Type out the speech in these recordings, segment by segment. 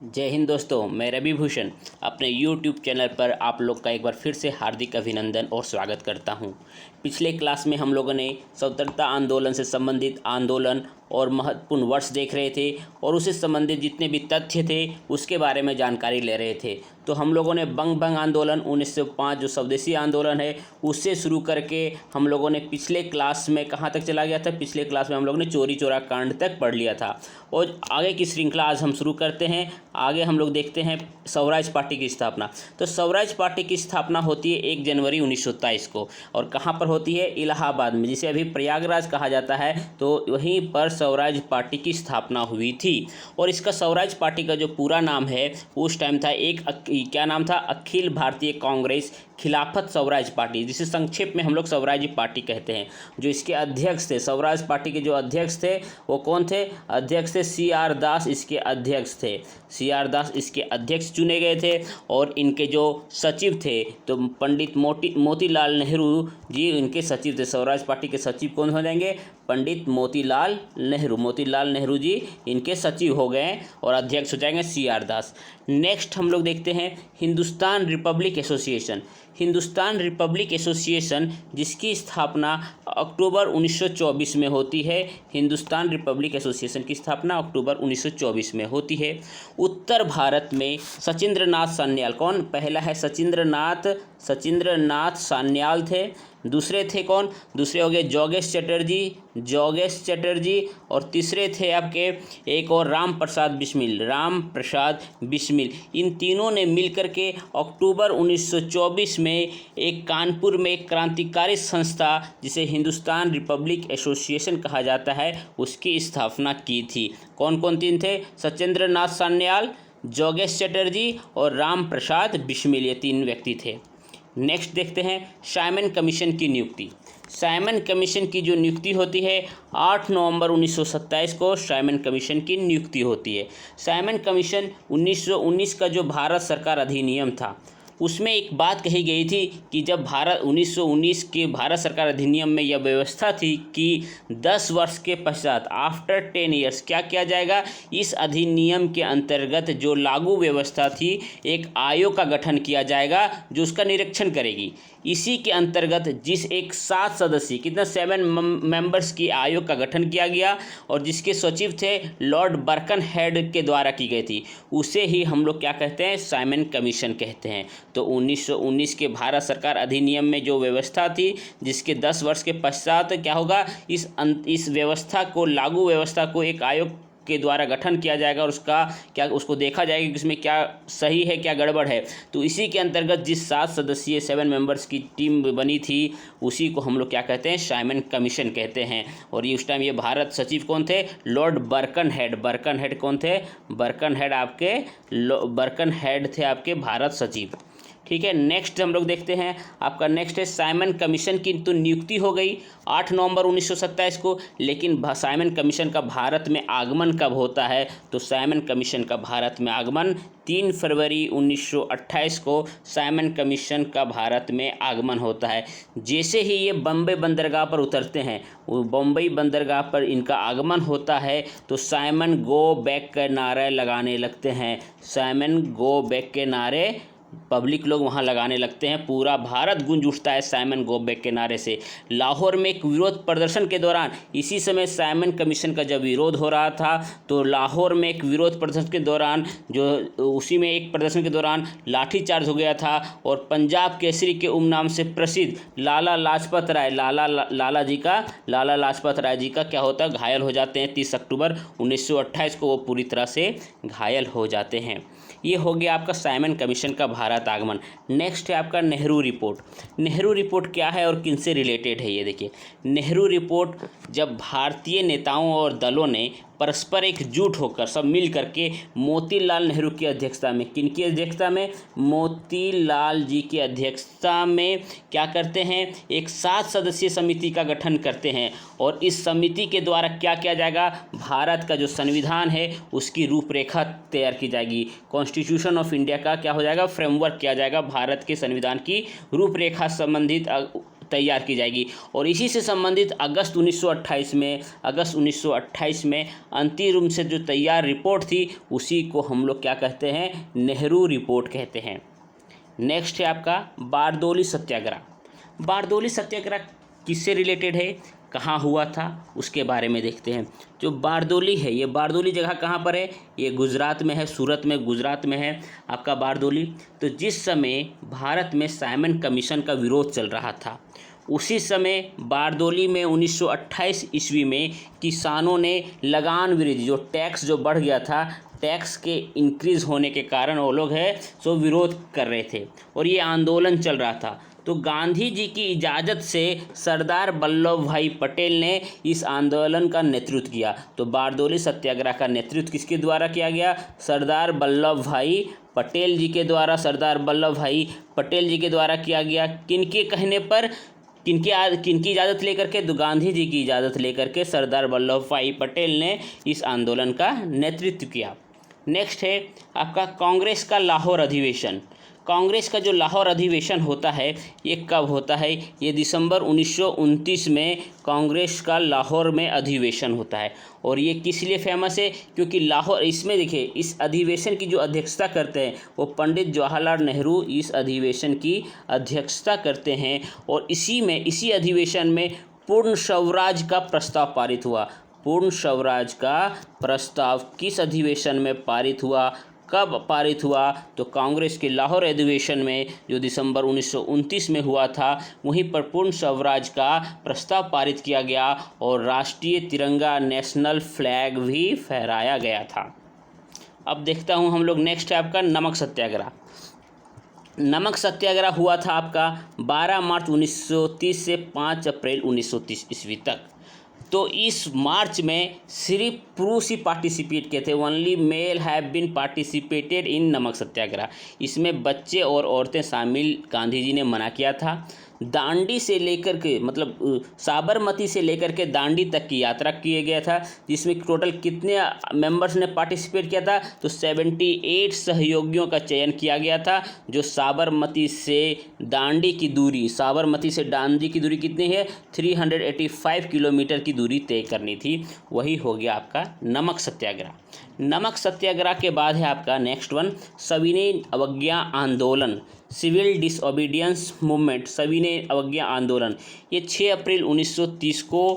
जय हिंद दोस्तों, मैं रवि भूषण अपने YouTube चैनल पर आप लोग का एक बार फिर से हार्दिक अभिनंदन और स्वागत करता हूं। पिछले क्लास में हम लोगों ने स्वतंत्रता आंदोलन से संबंधित आंदोलन और महत्वपूर्ण वर्ष देख रहे थे और उससे संबंधित जितने भी तथ्य थे उसके बारे में जानकारी ले रहे थे। तो हम लोगों ने बंग भंग आंदोलन 1905 जो स्वदेशी आंदोलन है उससे शुरू करके हम लोगों ने पिछले क्लास में कहाँ तक चला गया था। पिछले क्लास में हम लोगों ने चोरी चोरा कांड तक पढ़ लिया था और आगे की श्रृंखला आज हम शुरू करते हैं। आगे हम लोग देखते हैं स्वराज पार्टी की स्थापना। तो स्वराज पार्टी की स्थापना होती है 1 जनवरी 1927 को और कहाँ पर होती है? इलाहाबाद में, जिसे अभी प्रयागराज कहा जाता है। तो वहीं पर स्वराज पार्टी की स्थापना हुई थी और इसका स्वराज पार्टी का जो पूरा नाम है उस टाइम था क्या नाम था? अखिल भारतीय कांग्रेस खिलाफत स्वराज पार्टी, जिसे संक्षेप में हम लोग स्वराज पार्टी कहते हैं। जो इसके अध्यक्ष थे, स्वराज पार्टी के जो अध्यक्ष थे वो कौन थे? अध्यक्ष थे CR दास, इसके अध्यक्ष थे। CR दास इसके अध्यक्ष चुने गए थे और इनके जो सचिव थे तो पंडित मोतीलाल नेहरू जी इनके सचिव थे। स्वराज पार्टी के सचिव कौन हो जाएंगे? पंडित मोतीलाल नेहरू। मोतीलाल नेहरू जी इनके सचिव हो गए और अध्यक्ष हो जाएंगे CR दास। नेक्स्ट हम लोग देखते हैं Hindustan Republic association. Hindustan Republic association जिसकी स्थापना अक्टूबर 1924 में होती है। हिंदुस्तान रिपब्लिक एसोसिएशन की स्थापना अक्टूबर 1924 में होती है। उत्तर भारत में सचिंद्रनाथ सान्याल, कौन पहला है? सचिंद्रनाथ सान्याल थे। दूसरे थे कौन? दूसरे हो गए जोगेश चटर्जी और तीसरे थे आपके एक और राम प्रसाद बिस्मिल। इन तीनों ने मिलकर के अक्टूबर 1924 में एक कानपुर में एक क्रांतिकारी संस्था जिसे हिंदुस्तान रिपब्लिक एसोसिएशन कहा जाता है उसकी स्थापना की थी। कौन कौन तीन थे? सचिंद्रनाथ सान्याल, जोगेश चटर्जी और राम प्रसाद बिस्मिल, ये 3 व्यक्ति थे। नेक्स्ट देखते हैं साइमन कमीशन की नियुक्ति। साइमन कमीशन की जो नियुक्ति होती है 8 नवंबर 1927 को साइमन कमीशन की नियुक्ति होती है। साइमन कमीशन 1919 का जो भारत सरकार अधिनियम था उसमें एक बात कही गई थी कि जब 1919 के भारत सरकार अधिनियम में यह व्यवस्था थी कि 10 वर्ष के पश्चात आफ्टर 10 ईयर्स क्या किया जाएगा? इस अधिनियम के अंतर्गत जो लागू व्यवस्था थी एक आयोग का गठन किया जाएगा जो उसका निरीक्षण करेगी। इसी के अंतर्गत जिस एक 7 सदस्यीय 7 मेंबर्स की आयोग का गठन किया गया और जिसके सचिव थे लॉर्ड बर्कनहेड के द्वारा की गई थी उसे ही हम लोग क्या कहते हैं? साइमन कमीशन कहते हैं। तो 1919 के भारत सरकार अधिनियम में जो व्यवस्था थी जिसके 10 वर्ष के पश्चात क्या होगा? इस व्यवस्था को लागू व्यवस्था को एक आयोग के द्वारा गठन किया जाएगा और उसको देखा जाएगा कि इसमें क्या सही है क्या गड़बड़ है। तो इसी के अंतर्गत जिस 7 सदस्यीय 7 मेंबर्स की टीम बनी थी उसी को हम लोग क्या कहते हैं? साइमन कमीशन कहते हैं। और ये उस टाइम ये भारत सचिव कौन थे? लॉर्ड बर्कनहेड कौन थे? बर्कनहेड थे आपके भारत सचिव। ठीक है। नेक्स्ट हम लोग देखते हैं आपका नेक्स्ट है साइमन कमीशन की तो नियुक्ति हो गई 8 नवंबर 1927 को, लेकिन साइमन कमीशन का भारत में आगमन कब होता है? तो साइमन कमीशन का भारत में आगमन 3 फरवरी 1928 को साइमन कमीशन का भारत में आगमन होता है। जैसे ही ये बम्बई बंदरगाह पर उतरते हैं, बम्बई बंदरगाह पर इनका आगमन होता है तो साइमन गो बैक के नारे लगाने लगते हैं। साइमन गो बैक के नारे पब्लिक लोग वहाँ लगाने लगते हैं। पूरा भारत गूंज उठता है साइमन गो बैक के नारे से। लाहौर में एक विरोध प्रदर्शन के दौरान, इसी समय साइमन कमीशन का जब विरोध हो रहा था तो लाहौर में एक विरोध प्रदर्शन के दौरान उसी में एक प्रदर्शन के दौरान लाठीचार्ज हो गया था और पंजाब केसरी के उपनाम से प्रसिद्ध लाला लाजपत राय जी का क्या होता है? घायल हो जाते हैं। 30 अक्टूबर 1928 को वो पूरी तरह से घायल हो जाते हैं। ये हो गया आपका साइमन कमीशन का भारत आगमन। नेक्स्ट है आपका नेहरू रिपोर्ट। नेहरू रिपोर्ट क्या है और किनसे रिलेटेड है? ये देखिए, नेहरू रिपोर्ट जब भारतीय नेताओं और दलों ने परस्पर एकजुट होकर सब मिल करके मोतीलाल नेहरू की अध्यक्षता में, किनकी अध्यक्षता में? मोतीलाल जी की अध्यक्षता में क्या करते हैं? एक 7 सदस्यीय समिति का गठन करते हैं और इस समिति के द्वारा क्या किया जाएगा? भारत का जो संविधान है उसकी रूपरेखा तैयार की जाएगी। कॉन्स्टिट्यूशन ऑफ इंडिया का क्या हो जाएगा? फ्रेमवर्क किया जाएगा। भारत के संविधान की रूपरेखा संबंधित तैयार की जाएगी। और इसी से संबंधित अगस्त 1928 में अंतिम रूप से जो तैयार रिपोर्ट थी उसी को हम लोग क्या कहते हैं, नेहरू रिपोर्ट कहते हैं। नेक्स्ट है आपका बारदोली सत्याग्रह। बारदोली सत्याग्रह किससे रिलेटेड है, कहाँ हुआ था, उसके बारे में देखते हैं। जो बारदोली है, ये बारदोली जगह कहाँ पर है, ये गुजरात में है, सूरत में, गुजरात में है आपका बारदोली। तो जिस समय भारत में साइमन कमीशन का विरोध चल रहा था, उसी समय बारदोली में 1928 ईस्वी में किसानों ने लगान विरोधी जो टैक्स जो बढ़ गया था, टैक्स के इंक्रीज़ होने के कारण वो लोग है सो विरोध कर रहे थे और ये आंदोलन चल रहा था। तो गांधी जी की इजाज़त से सरदार वल्लभ भाई पटेल ने इस आंदोलन का नेतृत्व किया। तो बारदोली सत्याग्रह का नेतृत्व किसके द्वारा किया गया, सरदार वल्लभ भाई पटेल जी के द्वारा, सरदार वल्लभ भाई पटेल जी के द्वारा किया गया। किनके कहने पर, किनकी इजाज़त लेकर के, तो गांधी जी की इजाज़त लेकर के सरदार वल्लभ भाई पटेल ने इस आंदोलन का नेतृत्व किया। नेक्स्ट है आपका कांग्रेस का लाहौर अधिवेशन। कांग्रेस का जो लाहौर अधिवेशन होता है ये कब होता है, ये दिसंबर 1929 में कांग्रेस का लाहौर में अधिवेशन होता है। और ये किस लिए फेमस है, क्योंकि लाहौर, इसमें देखिए इस अधिवेशन की जो अध्यक्षता करते हैं वो पंडित जवाहरलाल नेहरू इस अधिवेशन की अध्यक्षता करते हैं। और इसी अधिवेशन में पूर्ण स्वराज का प्रस्ताव पारित हुआ। पूर्ण स्वराज का प्रस्ताव किस अधिवेशन में पारित हुआ, कब पारित हुआ, तो कांग्रेस के लाहौर अधिवेशन में जो दिसंबर 1929 में हुआ था, वहीं पर पूर्ण स्वराज का प्रस्ताव पारित किया गया और राष्ट्रीय तिरंगा, नेशनल फ्लैग भी फहराया गया था। अब देखता हूं हम लोग, नेक्स्ट है आपका नमक सत्याग्रह। नमक सत्याग्रह हुआ था आपका 12 मार्च 1930 से 5 अप्रैल 1930 ईस्वी तक। तो इस मार्च में सिर्फ पुरुष ही पार्टिसिपेट किए थे, only male have been participated in Namak Satyagraha. इसमें बच्चे और औरतें शामिल गांधी जी ने मना किया था। दांडी से लेकर के, मतलब साबरमती से लेकर के दांडी तक की यात्रा किया गया था, जिसमें टोटल कितने मेंबर्स ने पार्टिसिपेट किया था, तो 78 सहयोगियों का चयन किया गया था। जो साबरमती से दांडी की दूरी, साबरमती से दांडी की दूरी कितनी है, 385 किलोमीटर की दूरी तय करनी थी, वही हो गया आपका नमक सत्याग्रह। नमक सत्याग्रह के बाद है आपका नेक्स्ट वन सविनय अवज्ञा आंदोलन, सिविल डिसओबीडियंस मूवमेंट, सविनय अवज्ञा आंदोलन। ये 6 अप्रैल 1930 को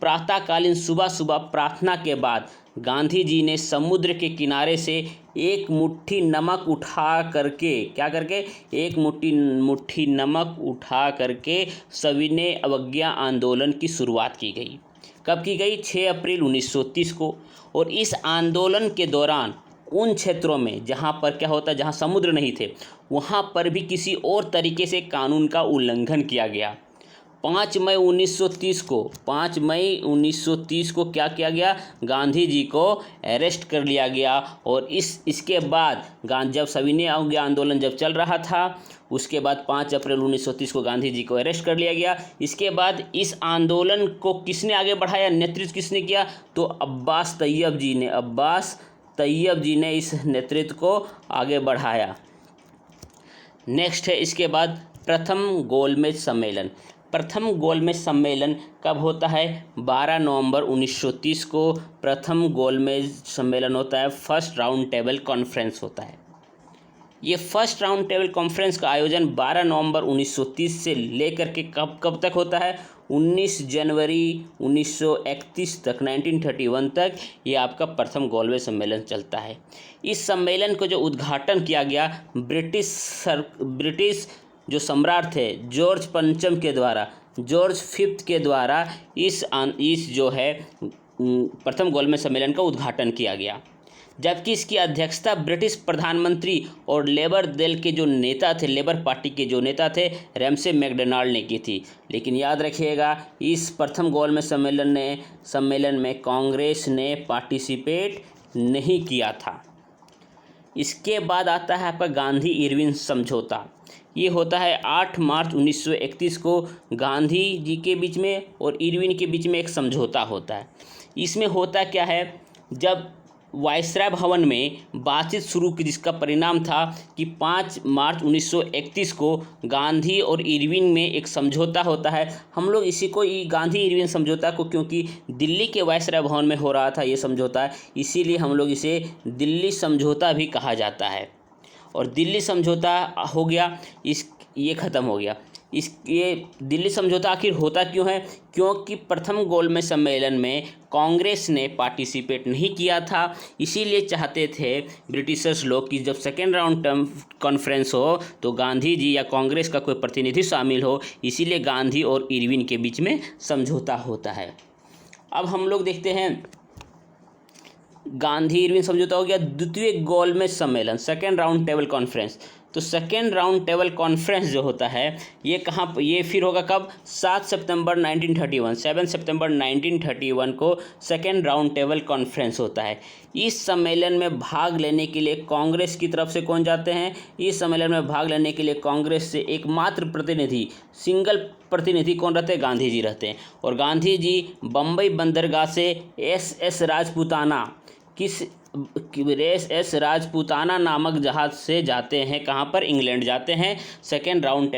प्रातःकालीन सुबह प्रार्थना के बाद गांधी जी ने समुद्र के किनारे से एक मुट्ठी नमक उठा करके, क्या करके, एक मुट्ठी नमक उठा करके सविनय अवज्ञा आंदोलन की शुरुआत की गई। कब की गई, 6 अप्रैल 1930 को। और इस आंदोलन के दौरान उन क्षेत्रों में जहाँ पर क्या होता है, जहाँ समुद्र नहीं थे, वहाँ पर भी किसी और तरीके से कानून का उल्लंघन किया गया। 5 मई 1930 को क्या किया गया, गांधी जी को अरेस्ट कर लिया गया। और इसके बाद जब सविनय अवज्ञा आंदोलन जब चल रहा था, उसके बाद 5 अप्रैल 1930 को गांधी जी को अरेस्ट कर लिया गया। इसके बाद इस आंदोलन को किसने आगे बढ़ाया, नेतृत्व किसने किया, तो अब्बास तैयब जी ने इस नेतृत्व को आगे बढ़ाया। नेक्स्ट है इसके बाद प्रथम गोलमेज सम्मेलन। प्रथम गोलमेज सम्मेलन कब होता है, 12 नवंबर 1930 को प्रथम गोलमेज सम्मेलन होता है, फर्स्ट राउंड टेबल कॉन्फ्रेंस होता है। ये फर्स्ट राउंड टेबल कॉन्फ्रेंस का आयोजन 12 नवंबर 1930 से लेकर के कब तक होता है, 19 जनवरी 1931 तक, 1931 तक ये आपका प्रथम गोलमेज सम्मेलन चलता है। इस सम्मेलन को जो उद्घाटन किया गया ब्रिटिश जो सम्राट थे जॉर्ज पंचम के द्वारा, जॉर्ज फिफ्थ के द्वारा इस जो है प्रथम गोलमेज सम्मेलन का उद्घाटन किया गया। जबकि इसकी अध्यक्षता ब्रिटिश प्रधानमंत्री और लेबर दल के जो नेता थे, लेबर पार्टी के जो नेता थे, रैमसे मैकडोनाल्ड ने की थी। लेकिन याद रखिएगा इस प्रथम गोलमेज सम्मेलन में कांग्रेस ने पार्टिसिपेट नहीं किया था। इसके बाद आता है आपका गांधी इरविन समझौता। ये होता है 8 मार्च 1931 को गांधी जी के बीच में और इरविन के बीच में एक समझौता होता है। इसमें होता क्या है, जब वायसराय भवन में बातचीत शुरू की, जिसका परिणाम था कि 5 मार्च 1931 को गांधी और इरविन में एक समझौता होता है। हम लोग इसी को गांधी इरविन समझौता को, क्योंकि दिल्ली के वायसराय भवन में हो रहा था ये समझौता, इसीलिए हम लोग इसे दिल्ली समझौता भी कहा जाता है। और दिल्ली समझौता हो गया, ये ख़त्म हो गया। ये दिल्ली समझौता आखिर होता क्यों है? क्योंकि प्रथम गोलमेज सम्मेलन में कांग्रेस ने पार्टिसिपेट नहीं किया था, इसीलिए चाहते थे ब्रिटिशर्स लोग कि जब सेकेंड राउंड कॉन्फ्रेंस हो तो गांधी जी या कांग्रेस का कोई प्रतिनिधि शामिल हो, इसीलिए गांधी और इरविन के बीच में समझौता होता है। अब हम लोग देखते हैं, गांधी इरविन समझौता हो गया। द्वितीय गोलमेज सम्मेलन, सेकेंड राउंड टेबल कॉन्फ्रेंस। तो सेकेंड राउंड टेबल कॉन्फ्रेंस जो होता है ये कहाँ, ये फिर होगा कब? 7 सितंबर 1931 को सेकेंड राउंड टेबल कॉन्फ्रेंस होता है। इस सम्मेलन में भाग लेने के लिए कांग्रेस की तरफ से कौन जाते हैं? इस सम्मेलन में भाग लेने के लिए कांग्रेस से एकमात्र प्रतिनिधि, सिंगल प्रतिनिधि कौन रहते हैं? गांधी जी रहते हैं। और गांधी जी बम्बई बंदरगाह से एस राजपूताना नामक जहाज़ से जाते हैं। कहाँ पर? इंग्लैंड जाते हैं सेकेंड राउंड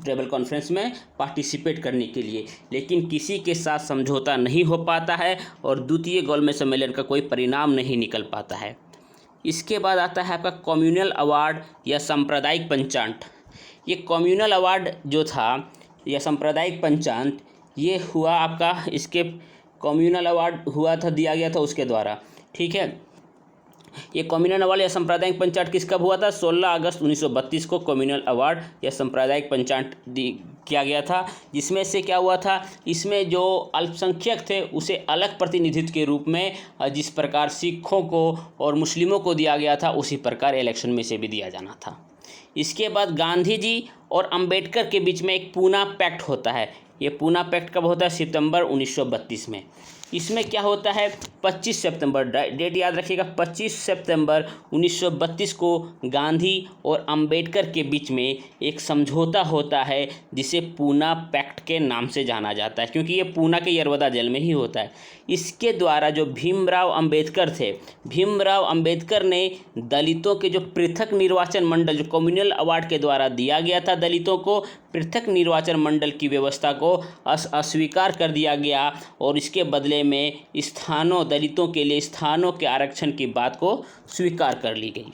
टेबल कॉन्फ्रेंस में पार्टिसिपेट करने के लिए, लेकिन किसी के साथ समझौता नहीं हो पाता है और द्वितीय गोलमेज सम्मेलन का कोई परिणाम नहीं निकल पाता है। इसके बाद आता है आपका कम्युनल अवार्ड या सांप्रदायिक पंचांग। ये कम्युनल अवार्ड जो था या सांप्रदायिक पंचांग, ये हुआ आपका, इसके कम्युनल अवार्ड हुआ था, दिया गया था उसके द्वारा, ठीक है। ये कम्युनल अवार्ड या सांप्रदायिक पंचांग किस कब हुआ था? 16 अगस्त 1932 को कम्युनल अवार्ड या सांप्रदायिक पंचांग किया गया था। जिसमें से क्या हुआ था, इसमें जो अल्पसंख्यक थे उसे अलग प्रतिनिधित्व के रूप में, जिस प्रकार सिखों को और मुस्लिमों को दिया गया था, उसी प्रकार इलेक्शन में से भी दिया जाना था। इसके बाद गांधी जी और अंबेडकर के बीच में एक पूना पैक्ट होता है। ये पूना पैक्ट कब होता है? सितंबर 1932 में। इसमें क्या होता है? 25 सितंबर, डेट याद रखिएगा, 25 सितंबर 1932 को गांधी और अंबेडकर के बीच में एक समझौता होता है, जिसे पूना पैक्ट के नाम से जाना जाता है, क्योंकि ये पूना के यरवदा जेल में ही होता है। इसके द्वारा जो भीमराव अंबेडकर थे, भीमराव अंबेडकर ने दलितों के जो पृथक निर्वाचन मंडल, जो कम्युनल अवार्ड के द्वारा दिया गया था दलितों को, पृथक निर्वाचन मंडल की व्यवस्था को अस्वीकार कर दिया गया और इसके बदले में दलितों के लिए स्थानों के आरक्षण की बात को स्वीकार कर ली गई।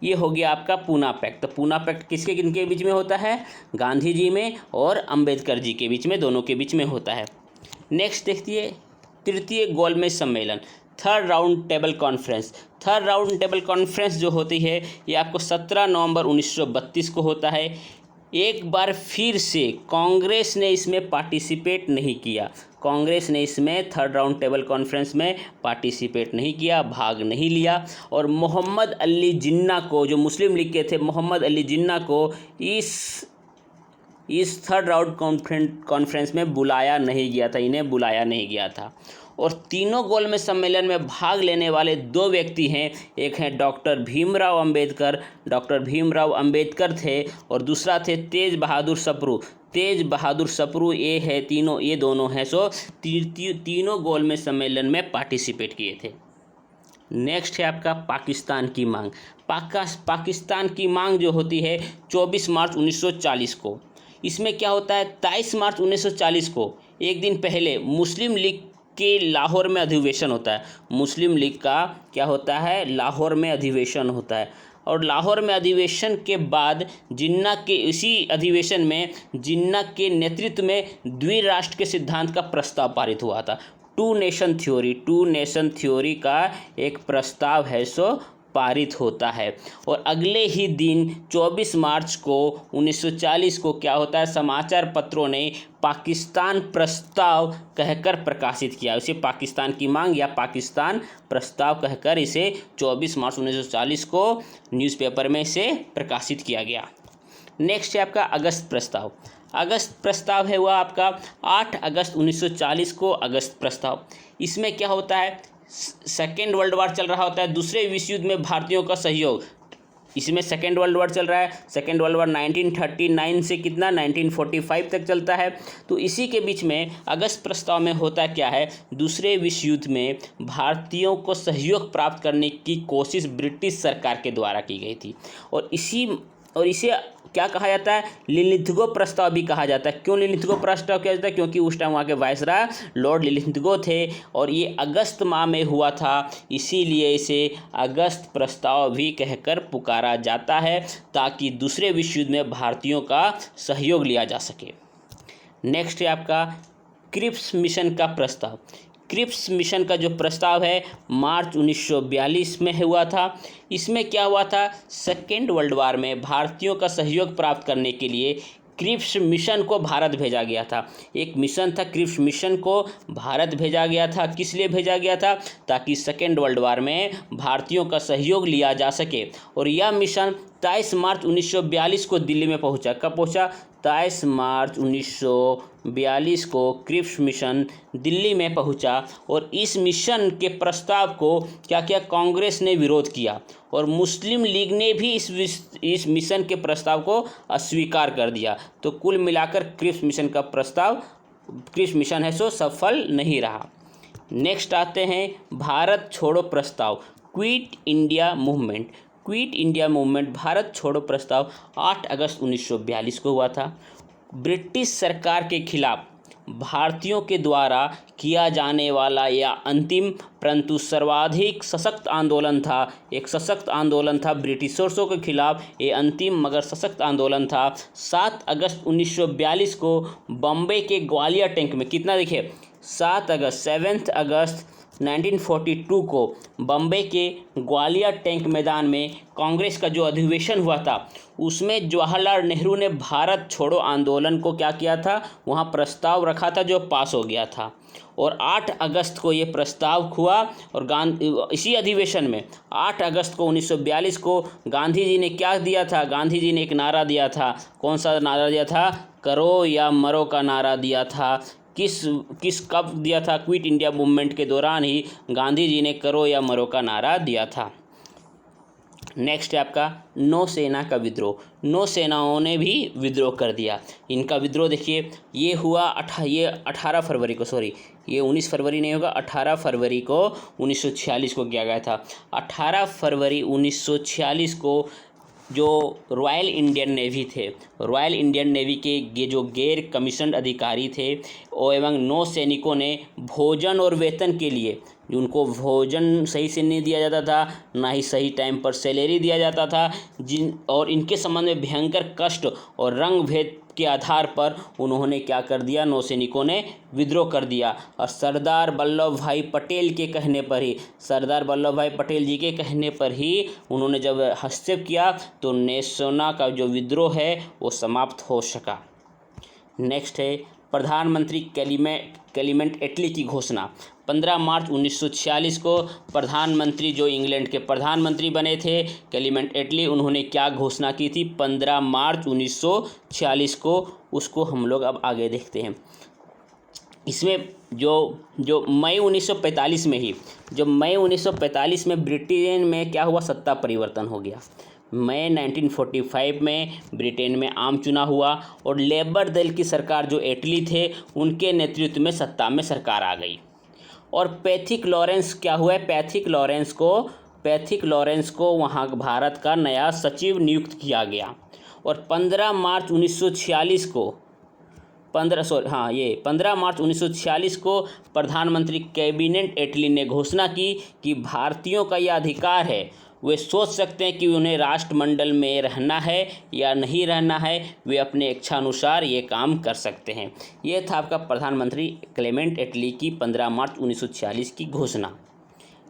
ये हो गया आपका पूना पैक्ट। तो पूना पैक्ट किसके किनके बीच में होता है? गांधी जी में और अंबेडकर जी के बीच में, दोनों के बीच में होता है। नेक्स्ट देखिए, तृतीय गोलमेज सम्मेलन, third round table conference. Third round table conference जो होती है ये आपको 17 नवंबर 1932 को होता है। एक बार फिर से कांग्रेस ने इसमें पार्टिसिपेट नहीं किया। कांग्रेस ने इसमें थर्ड राउंड टेबल कॉन्फ्रेंस में पार्टिसिपेट नहीं किया, भाग नहीं लिया। और मोहम्मद अली जिन्ना को, जो मुस्लिम लीग के थे, मोहम्मद अली जिन्ना को इस थर्ड राउंड कॉन्फ्रेंस में बुलाया नहीं गया था, इन्हें बुलाया नहीं गया था। और तीनों गोलमेज सम्मेलन में भाग लेने वाले दो व्यक्ति हैं, एक हैं डॉक्टर भीमराव अंबेडकर थे और दूसरा थे तेज बहादुर सप्रू। ये दोनों हैं सो तीनों गोलमेज सम्मेलन में पार्टिसिपेट किए थे। नेक्स्ट है आपका पाकिस्तान की मांग। पाकिस्तान की मांग जो होती है 24 मार्च 1940 को। इसमें क्या होता है, 23 मार्च 1940 को, एक दिन पहले, मुस्लिम लीग के लाहौर में अधिवेशन होता है। मुस्लिम लीग का क्या होता है? लाहौर में अधिवेशन होता है। और लाहौर में अधिवेशन के बाद इसी अधिवेशन में जिन्ना के नेतृत्व में द्विराष्ट्र के सिद्धांत का प्रस्ताव पारित हुआ था। टू नेशन थ्योरी का एक प्रस्ताव है सो पारित होता है। और अगले ही दिन 24 मार्च को 1940 को क्या होता है, समाचार पत्रों ने पाकिस्तान प्रस्ताव कहकर प्रकाशित किया। इसे पाकिस्तान की मांग या पाकिस्तान प्रस्ताव कहकर इसे 24 मार्च 1940 को न्यूज़पेपर में इसे प्रकाशित किया गया। नेक्स्ट है आपका अगस्त प्रस्ताव। अगस्त प्रस्ताव है वह आपका 8 अगस्त 1940 को अगस्त प्रस्ताव। इसमें क्या होता है, सेकेंड वर्ल्ड वार चल रहा होता है, दूसरे विश्व युद्ध में भारतीयों का सहयोग, इसमें सेकेंड वर्ल्ड वॉर चल रहा है। सेकेंड वर्ल्ड वॉर 1939 से कितना 1945 तक चलता है। तो इसी के बीच में अगस्त प्रस्ताव में होता क्या है, दूसरे विश्व युद्ध में भारतीयों को सहयोग प्राप्त करने की कोशिश ब्रिटिश सरकार के द्वारा की गई थी। और इसे क्या कहा जाता है, लिलिथगो प्रस्ताव भी कहा जाता है। क्यों लिलिथगो प्रस्ताव किया जाता है, क्योंकि उस टाइम वहाँ के वायसराय लॉर्ड लिलिथगो थे और ये अगस्त माह में हुआ था, इसीलिए इसे अगस्त प्रस्ताव भी कहकर पुकारा जाता है, ताकि दूसरे विश्व युद्ध में भारतीयों का सहयोग लिया जा सके। नेक्स्ट है आपका क्रिप्स मिशन का प्रस्ताव। क्रिप्स मिशन का जो प्रस्ताव है मार्च 1942 में हुआ था। इसमें क्या हुआ था, सेकेंड वर्ल्ड वार में भारतीयों का सहयोग प्राप्त करने के लिए क्रिप्स मिशन को भारत भेजा गया था। एक मिशन था, क्रिप्स मिशन को भारत भेजा गया था। किस लिए भेजा गया था, ताकि सेकेंड वर्ल्ड वार में भारतीयों का सहयोग लिया जा सके। और यह मिशन 23 मार्च 1942 को दिल्ली में पहुंचा। कब पहुंचा, 23 मार्च 1942 को क्रिप्स मिशन दिल्ली में पहुंचा। और इस मिशन के प्रस्ताव को क्या किया, कांग्रेस ने विरोध किया और मुस्लिम लीग ने भी इस मिशन के प्रस्ताव को अस्वीकार कर दिया। तो कुल मिलाकर क्रिप्स मिशन है सो सफल नहीं रहा। नेक्स्ट आते हैं भारत छोड़ो प्रस्ताव, quit India movement. Quit India movement Bharat छोड़ो प्रस्ताव 8 अगस्त 1942 को हुआ था। ब्रिटिश सरकार के खिलाफ भारतीयों के द्वारा किया जाने वाला यह अंतिम परंतु सर्वाधिक सशक्त आंदोलन था। एक सशक्त आंदोलन था ब्रिटिशर्सों के खिलाफ, ये अंतिम मगर सशक्त आंदोलन था। 7 अगस्त 1942 को बम्बई के ग्वालियर टैंक में, कितना देखिए 7 अगस्त 1942 को बम्बई के ग्वालियर टैंक मैदान में कांग्रेस का जो अधिवेशन हुआ था, उसमें जवाहरलाल नेहरू ने भारत छोड़ो आंदोलन को क्या किया था, वहाँ प्रस्ताव रखा था जो पास हो गया था। और 8 अगस्त को ये प्रस्ताव हुआ और इसी अधिवेशन में 8 अगस्त को 1942 को गांधी जी ने क्या दिया था, गांधी जी ने एक नारा दिया था। कौन सा नारा दिया था, करो या मरो का नारा दिया था। कब दिया था, क्विट इंडिया मूवमेंट के दौरान ही गांधी जी ने करो या मरो का नारा दिया था। नेक्स्ट है आपका नौसेना का विद्रोह। नौसेनाओं ने भी विद्रोह कर दिया। इनका विद्रोह देखिए, ये हुआ 18 फरवरी को, सॉरी ये 19 फरवरी नहीं होगा, 18 फरवरी को 1946 को किया गया था। 18 फरवरी 1946 को जो रॉयल इंडियन नेवी थे, रॉयल इंडियन नेवी के जो गैर कमीशन अधिकारी थे और एवं नौसैनिकों ने भोजन और वेतन के लिए, उनको भोजन सही से नहीं दिया जाता था, ना ही सही टाइम पर सैलरी दिया जाता था, और इनके संबंध में भयंकर कष्ट और रंग भेद के आधार पर उन्होंने क्या कर दिया, नौसैनिकों ने विद्रोह कर दिया। और सरदार वल्लभ भाई पटेल के कहने पर ही, सरदार वल्लभ भाई पटेल जी के कहने पर ही उन्होंने जब हस्तक्षेप किया तो नौसेना का जो विद्रोह है वो समाप्त हो सका। नेक्स्ट है प्रधानमंत्री क्लेमेंट एटली की घोषणा। 15 मार्च 1946 को प्रधानमंत्री जो इंग्लैंड के प्रधानमंत्री बने थे क्लेमेंट एटली, उन्होंने क्या घोषणा की थी 15 मार्च 1946 को, उसको हम लोग अब आगे देखते हैं। इसमें जो मई 1945 में ही, जो मई 1945 में ब्रिटेन में क्या हुआ, सत्ता परिवर्तन हो गया। मई 1945 में ब्रिटेन में आम चुनाव हुआ और लेबर दल की सरकार जो एटली थे उनके नेतृत्व में सत्ता में सरकार आ गई। और पैथिक लॉरेंस क्या हुआ, पैथिक लॉरेंस को वहाँ भारत का नया सचिव नियुक्त किया गया। और 15 मार्च 1946 को 15 मार्च 1946 को प्रधानमंत्री कैबिनेट एटली ने घोषणा की कि भारतीयों का यह अधिकार है, वे सोच सकते हैं कि उन्हें राष्ट्रमंडल में रहना है या नहीं रहना है, वे अपने इच्छानुसार ये काम कर सकते हैं। ये था आपका प्रधानमंत्री क्लेमेंट एटली की 15 मार्च 1946 की घोषणा।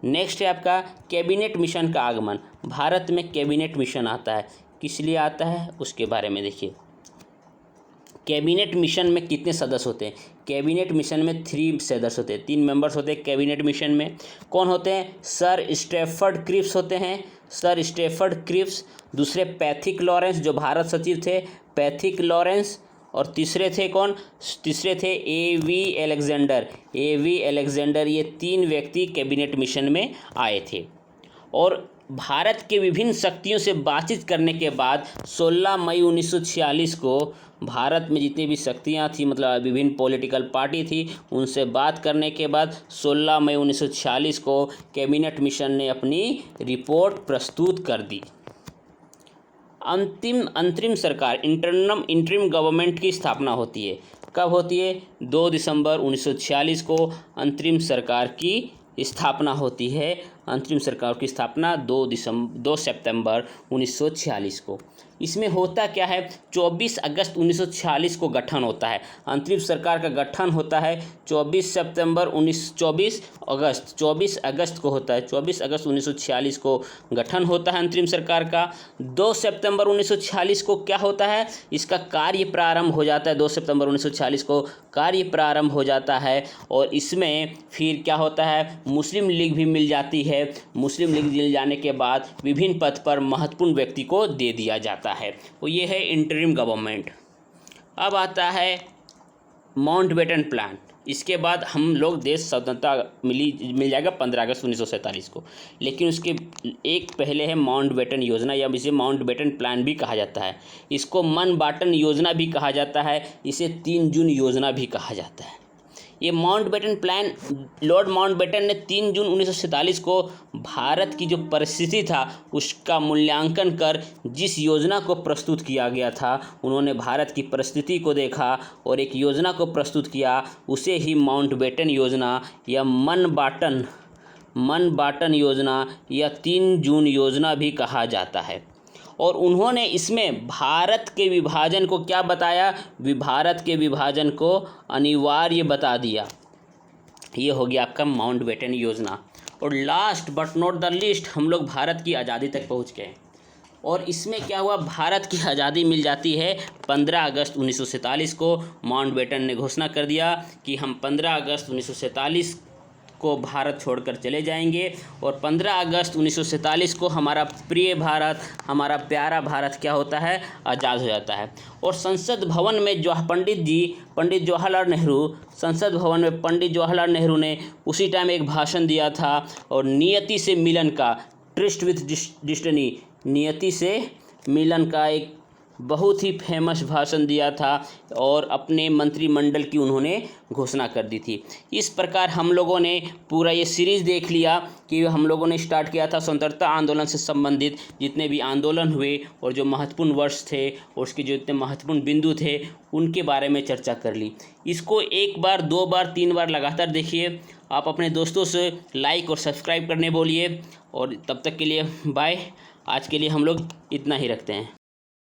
नेक्स्ट है आपका कैबिनेट मिशन का आगमन। भारत में कैबिनेट मिशन आता है, किस लिए आता है उसके बारे में देखिए। कैबिनेट मिशन में कितने सदस्य होते हैं, कैबिनेट मिशन में 3 सदस्य होते हैं, 3 मेंबर्स होते हैं कैबिनेट मिशन में। कौन होते हैं, सर स्टैफर्ड क्रिप्स होते हैं, सर स्टैफर्ड क्रिप्स। दूसरे पैथिक लॉरेंस जो भारत सचिव थे, पैथिक लॉरेंस। और तीसरे थे कौन, तीसरे थे ए.वी. अलेक्जेंडर। ये 3 व्यक्ति कैबिनेट मिशन में आए थे। और भारत के विभिन्न शक्तियों से बातचीत करने के बाद 16 मई 1946 को भारत में जितनी भी शक्तियां थी, मतलब विभिन्न पॉलिटिकल पार्टी थी, उनसे बात करने के बाद 16 मई 1946 को कैबिनेट मिशन ने अपनी रिपोर्ट प्रस्तुत कर दी। अंतरिम सरकार इंटरिम गवर्नमेंट की स्थापना होती है। कब होती है? 2 दिसंबर 1946 को अंतरिम सरकार की स्थापना होती है। अंतरिम सरकार की स्थापना 2 सितंबर 1946 को। इसमें होता क्या है? 24 अगस्त 1946 को गठन होता है। अंतरिम सरकार का गठन होता है 24 अगस्त को होता है। 24 अगस्त 1946 को गठन होता है अंतरिम सरकार का। 2 सितंबर 1946 को क्या होता है? इसका कार्य प्रारंभ हो जाता है। 2 सितंबर 1946 को कार्य प्रारंभ हो जाता है और इसमें फिर क्या होता है? मुस्लिम लीग भी मिल जाती है। मुस्लिम लीग मिल जाने के बाद विभिन्न पद पर महत्वपूर्ण व्यक्ति को दे दिया जाता है। तो ये है इंटरिम गवर्नमेंट। अब आता है माउंटबेटन प्लान। इसके बाद हम लोग देश स्वतंत्रता मिल जाएगा 15 अगस्त 1947 को। लेकिन उसके एक पहले है माउंटबेटन योजना, या इसे माउंटबेटन प्लान भी कहा जाता है। इसको माउंटबेटन योजना भी कहा जाता है। इसे 3 जून योजना भी कहा जाता है। ये माउंटबेटन प्लान लॉर्ड माउंटबेटन ने 3 जून 1947 को भारत की जो परिस्थिति था उसका मूल्यांकन कर जिस योजना को प्रस्तुत किया गया था, उन्होंने भारत की परिस्थिति को देखा और एक योजना को प्रस्तुत किया। उसे ही माउंटबेटन योजना या मनबाटन योजना या 3 जून योजना भी कहा जाता है। और उन्होंने इसमें भारत के विभाजन को क्या बताया? भारत के विभाजन को अनिवार्य बता दिया। ये हो गया आपका माउंटबेटन योजना। और last but not the least हम लोग भारत की आज़ादी तक पहुंच गए। और इसमें क्या हुआ? भारत की आज़ादी मिल जाती है 15 अगस्त 1947 को। माउंटबेटन ने घोषणा कर दिया कि हम 15 अगस्त 1947 को भारत छोड़कर चले जाएंगे और 15 अगस्त 1947 को हमारा प्रिय भारत, हमारा प्यारा भारत क्या होता है? आज़ाद हो जाता है। और संसद भवन में पंडित जवाहरलाल नेहरू, संसद भवन में पंडित जवाहरलाल नेहरू ने उसी टाइम एक भाषण दिया था और नियति से मिलन का, ट्रिस्ट विथ डिस्टिनी, नियति से मिलन का एक बहुत ही फेमस भाषण दिया था और अपने मंत्रिमंडल की उन्होंने घोषणा कर दी थी। इस प्रकार हम लोगों ने पूरा ये सीरीज़ देख लिया कि हम लोगों ने स्टार्ट किया था स्वतंत्रता आंदोलन से संबंधित जितने भी आंदोलन हुए और जो महत्वपूर्ण वर्ष थे और उसके जो इतने महत्वपूर्ण बिंदु थे उनके बारे में चर्चा कर ली। इसको 1 बार 2 बार 3 बार लगातार देखिए। आप अपने दोस्तों से लाइक और सब्सक्राइब करने बोलिए। और तब तक के लिए बाय। आज के लिए हम लोग इतना ही रखते हैं।